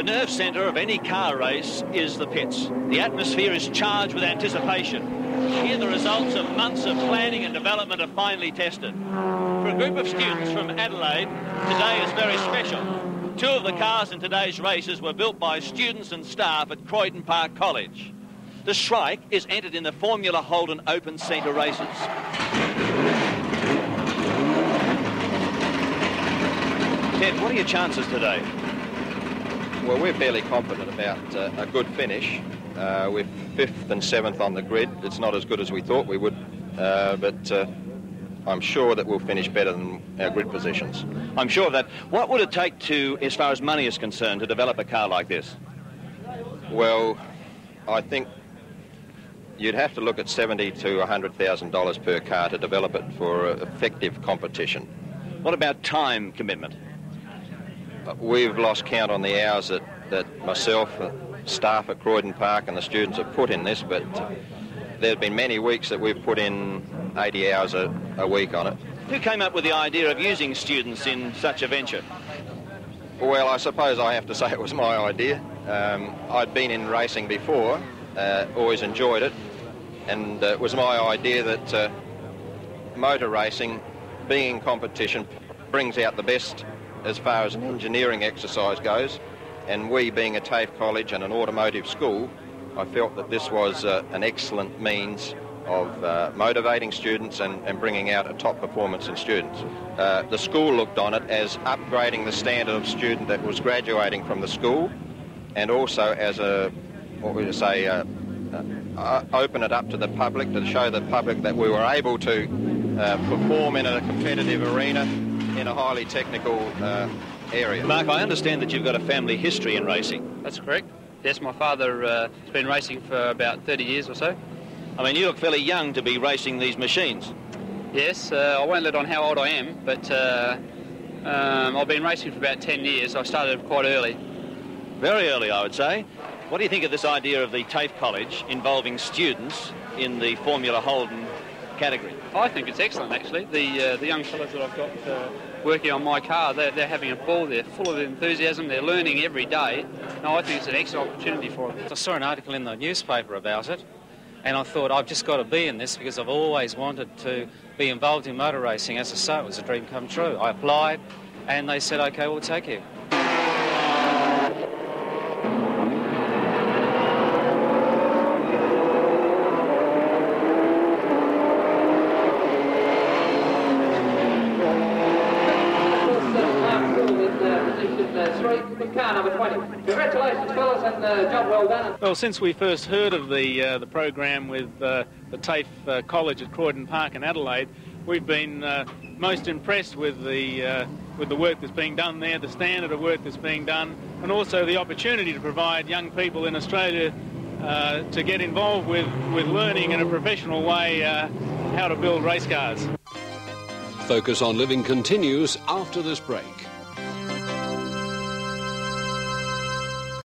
nerve centre of any car race is the pits. The atmosphere is charged with anticipation. Here the results of months of planning and development are finally tested. For a group of students from Adelaide, today is very special. 2 of the cars in today's races were built by students and staff at Croydon Park College. The Shrike is entered in the Formula Holden Open Centre races. Ted, what are your chances today? Well, we're fairly confident about a good finish. We're 5th and 7th on the grid. It's not as good as we thought we would, but I'm sure that we'll finish better than our grid positions. I'm sure of that. What would it take to, as far as money is concerned, to develop a car like this? Well, I think you'd have to look at $70,000 to $100,000 per car to develop it for effective competition. What about time commitment? We've lost count on the hours that myself, staff at Croydon Park and the students have put in this, but there have been many weeks that we've put in 80 hours a week on it. Who came up with the idea of using students in such a venture? Well, I suppose I have to say it was my idea. I'd been in racing before, always enjoyed it, and it was my idea that motor racing, being in competition, brings out the best as far as an engineering exercise goes, and we being a TAFE college and an automotive school, I felt that this was an excellent means of motivating students and bringing out a top performance in students. The school looked on it as upgrading the standard of student that was graduating from the school, and also as open it up to the public, to show the public that we were able to perform in a competitive arena in a highly technical area. Mark, I understand that you've got a family history in racing. That's correct. Yes, my father has been racing for about 30 years or so. I mean, you look fairly young to be racing these machines. Yes, I won't let on how old I am, but I've been racing for about 10 years. I started quite early. Very early, I would say. What do you think of this idea of the TAFE College involving students in the Formula Holden category? I think it's excellent, actually. The young fellows that I've got working on my car, they're having a ball. They're full of enthusiasm. They're learning every day. No, I think it's an excellent opportunity for them. I saw an article in the newspaper about it, and I thought, I've just got to be in this because I've always wanted to be involved in motor racing. As I say, it was a dream come true. I applied, and they said, OK, we'll take you. Car number 20. Congratulations, fellas, and job well done. Well, since we first heard of the program with the TAFE College at Croydon Park in Adelaide, we've been most impressed with the work that's being done there, the standard of work that's being done, and also the opportunity to provide young people in Australia to get involved with learning in a professional way how to build race cars. Focus on Living continues after this break.